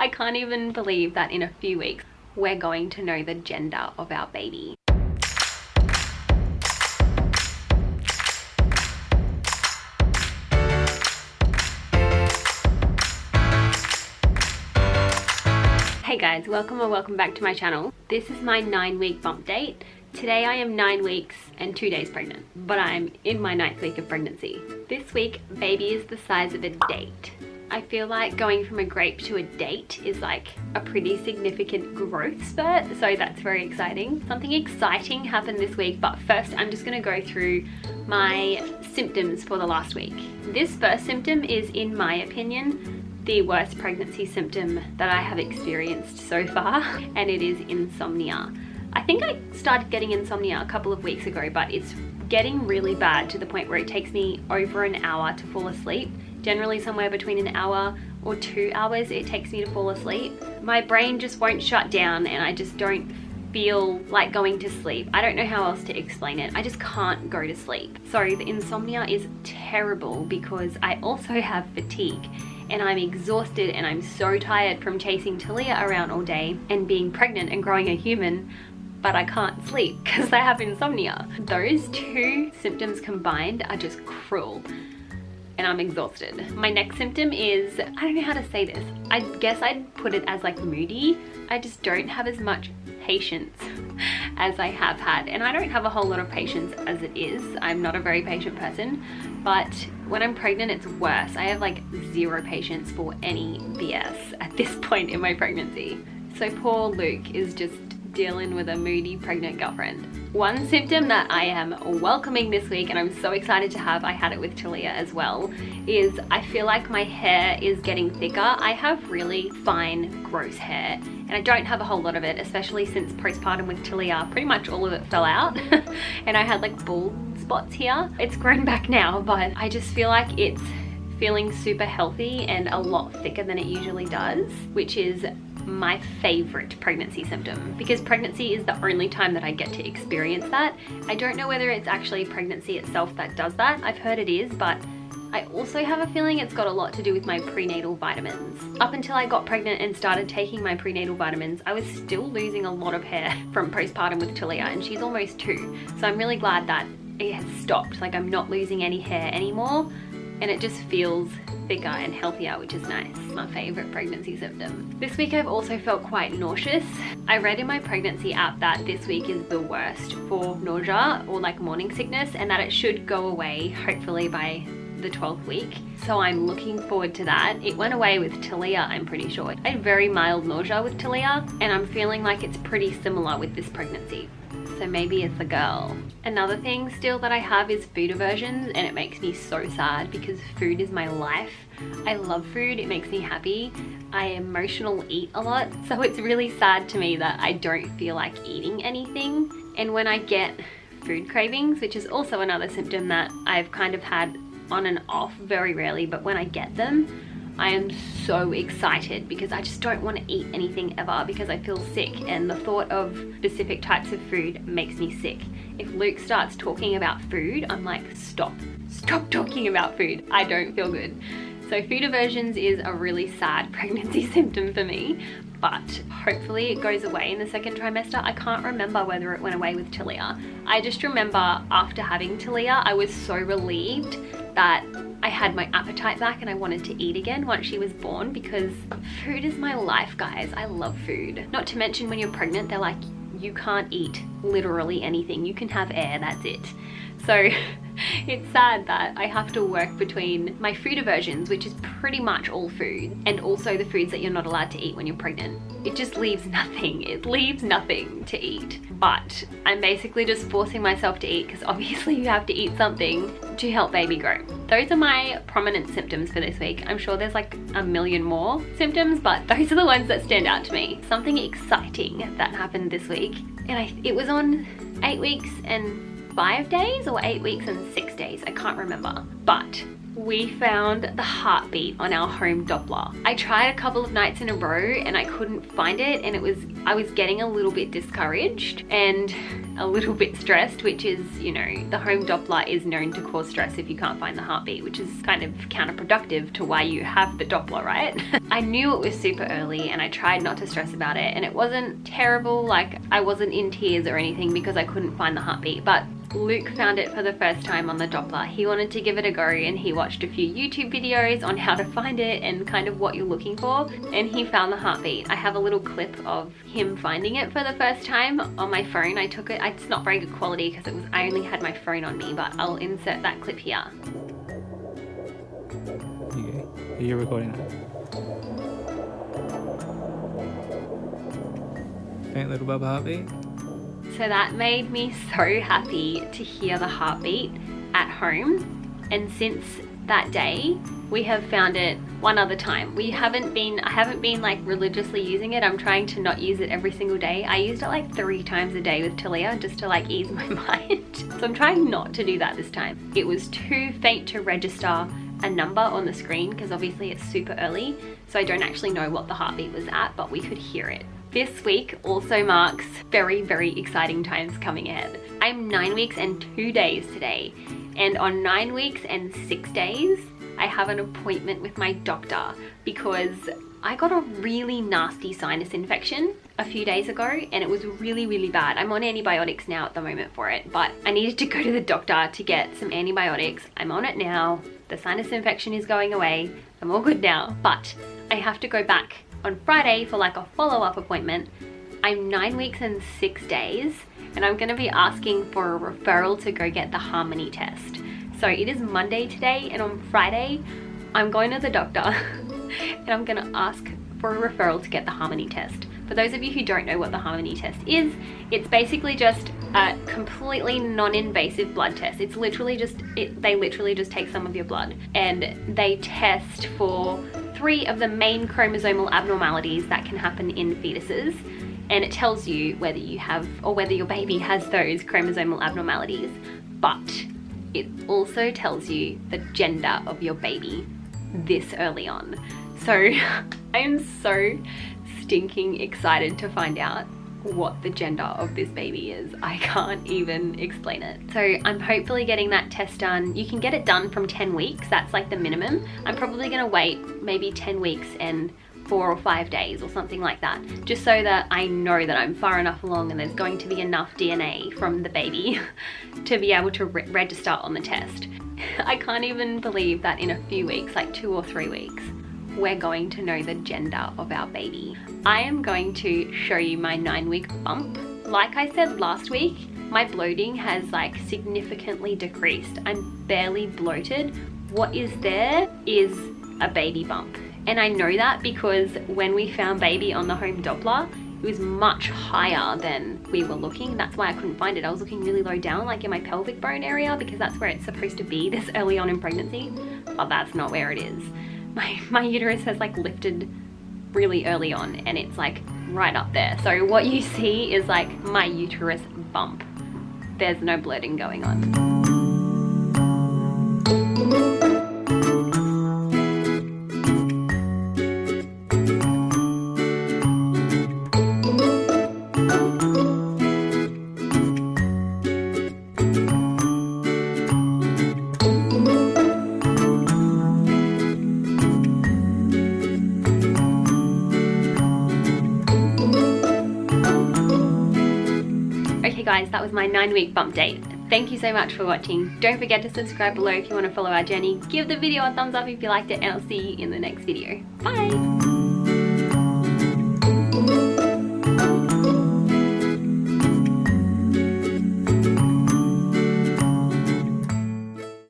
I can't even believe that in a few weeks we're going to know the gender of our baby. Hey guys, welcome back to my channel. This is my 9-week bump date. Today I am 9 weeks and 2 days pregnant, but I'm in my 9th week of pregnancy. This week, baby is the size of a date. I feel like going from a grape to a date is like a pretty significant growth spurt, so that's very exciting. Something exciting happened this week, but first I'm just gonna go through my symptoms for the last week. This first symptom is, in my opinion, the worst pregnancy symptom that I have experienced so far, and it is insomnia. I think I started getting insomnia a couple of weeks ago, but it's getting really bad to the point where it takes me over an hour to fall asleep. Generally somewhere between an hour or 2 hours it takes me to fall asleep. My brain just won't shut down and I just don't feel like going to sleep. I don't know how else to explain it. I just can't go to sleep. So the insomnia is terrible because I also have fatigue and I'm exhausted and I'm so tired from chasing Talia around all day and being pregnant and growing a human, but I can't sleep because I have insomnia. Those two symptoms combined are just cruel. And I'm exhausted. My next symptom is, I don't know how to say this. I guess I'd put it as like moody. I just don't have as much patience as I have had. And I don't have a whole lot of patience as it is. I'm not a very patient person, but when I'm pregnant, it's worse. I have like zero patience for any BS at this point in my pregnancy. So poor Luke is just dealing with a moody pregnant girlfriend. One symptom that I am welcoming this week, and I'm so excited to have, I had it with Talia as well, is I feel like my hair is getting thicker. I have really fine, gross hair, and I don't have a whole lot of it, especially since postpartum with Talia, pretty much all of it fell out, and I had like bald spots here. It's grown back now, but I just feel like it's feeling super healthy and a lot thicker than it usually does, which is my favorite pregnancy symptom, because pregnancy is the only time that I get to experience that. I don't know whether it's actually pregnancy itself that does that. I've heard it is, but I also have a feeling it's got a lot to do with my prenatal vitamins. Up until I got pregnant and started taking my prenatal vitamins, I was still losing a lot of hair from postpartum with Talia, and she's almost 2. So I'm really glad that it has stopped. Like, I'm not losing any hair anymore, and it just feels thicker and healthier, which is nice. My favorite pregnancy symptom. This week I've also felt quite nauseous. I read in my pregnancy app that this week is the worst for nausea or like morning sickness, and that it should go away hopefully by the 12th week. So I'm looking forward to that. It went away with Talia, I'm pretty sure. I had very mild nausea with Talia, and I'm feeling like it's pretty similar with this pregnancy. So maybe it's a girl. Another thing still that I have is food aversions, and it makes me so sad because food is my life. I love food, it makes me happy. I emotional eat a lot, so it's really sad to me that I don't feel like eating anything. And when I get food cravings, which is also another symptom that I've kind of had on and off, very rarely, but when I get them, I am so excited because I just don't want to eat anything ever because I feel sick, and the thought of specific types of food makes me sick. If Luke starts talking about food, I'm like, stop talking about food. I don't feel good. So food aversions is a really sad pregnancy symptom for me, but hopefully it goes away in the 2nd trimester. I can't remember whether it went away with Talia. I just remember after having Talia, I was so relieved that I had my appetite back and I wanted to eat again once she was born, because food is my life, guys. I love food. Not to mention when you're pregnant, they're like, you can't eat literally anything. You can have air, that's it. So it's sad that I have to work between my food aversions, which is pretty much all food, and also the foods that you're not allowed to eat when you're pregnant. It just leaves nothing. It leaves nothing to eat. But I'm basically just forcing myself to eat because obviously you have to eat something to help baby grow. Those are my prominent symptoms for this week. I'm sure there's like a million more symptoms, but those are the ones that stand out to me. Something exciting that happened this week, and it was on 8 weeks and 5 days or 8 weeks and 6 days. I can't remember, but We found the heartbeat on our home Doppler. I tried a couple of nights in a row and I couldn't find it, and I was getting a little bit discouraged and a little bit stressed, which is, you know, the home Doppler is known to cause stress if you can't find the heartbeat, which is kind of counterproductive to why you have the Doppler, right? I knew it was super early and I tried not to stress about it, and it wasn't terrible, like I wasn't in tears or anything because I couldn't find the heartbeat, but Luke found it for the first time on the Doppler. He wanted to give it a go and he watched a few YouTube videos on how to find it and kind of what you're looking for, and he found the heartbeat. I have a little clip of him finding it for the first time on my phone. I took it, it's not very good quality because I only had my phone on me, but I'll insert that clip here. Okay, are you recording that? Faint little bubble heartbeat. So that made me so happy to hear the heartbeat at home, and since that day we have found it one other time. I haven't been like religiously using it. I'm trying to not use it every single day. I used it like 3 times a day with Talia just to like ease my mind. So I'm trying not to do that this time. It was too faint to register a number on the screen because obviously it's super early, so I don't actually know what the heartbeat was at, but we could hear it. This week also marks very, very exciting times coming ahead. I'm 9 weeks and 2 days today, and on 9 weeks and 6 days, I have an appointment with my doctor because I got a really nasty sinus infection a few days ago and it was really, really bad. I'm on antibiotics now at the moment for it, but I needed to go to the doctor to get some antibiotics. I'm on it now. The sinus infection is going away. I'm all good now, but I have to go back on Friday for like a follow-up appointment. I'm 9 weeks and 6 days and I'm gonna be asking for a referral to go get the harmony test. So it is Monday today, and on Friday I'm going to the doctor and I'm gonna ask for a referral to get the harmony test. For those of you who don't know what the harmony test is, it's basically just a completely non-invasive blood test. It's literally just, they literally just take some of your blood and they test for 3 of the main chromosomal abnormalities that can happen in fetuses, and it tells you whether you have or whether your baby has those chromosomal abnormalities, but it also tells you the gender of your baby this early on. So I am so stinking excited to find out what the gender of this baby is. I can't even explain it. So I'm hopefully getting that test done. You can get it done from 10 weeks. That's like the minimum. I'm probably gonna wait maybe 10 weeks and 4 or 5 days or something like that, just so that I know that I'm far enough along and there's going to be enough DNA from the baby to be able to register on the test. I can't even believe that in a few weeks, like 2 or 3 weeks, we're going to know the gender of our baby. I am going to show you my 9-week bump. Like I said last week, my bloating has like significantly decreased. I'm barely bloated. What is there is a baby bump. And I know that because when we found baby on the home Doppler, it was much higher than we were looking. That's why I couldn't find it. I was looking really low down, like in my pelvic bone area, because that's where it's supposed to be this early on in pregnancy, but that's not where it is. My uterus has like lifted really early on and it's like right up there. So what you see is like my uterus bump. There's no bloating going on. Okay guys, that was my 9-week bump date. Thank you so much for watching. Don't forget to subscribe below if you want to follow our journey. Give the video a thumbs up if you liked it, and I'll see you in the next video. Bye!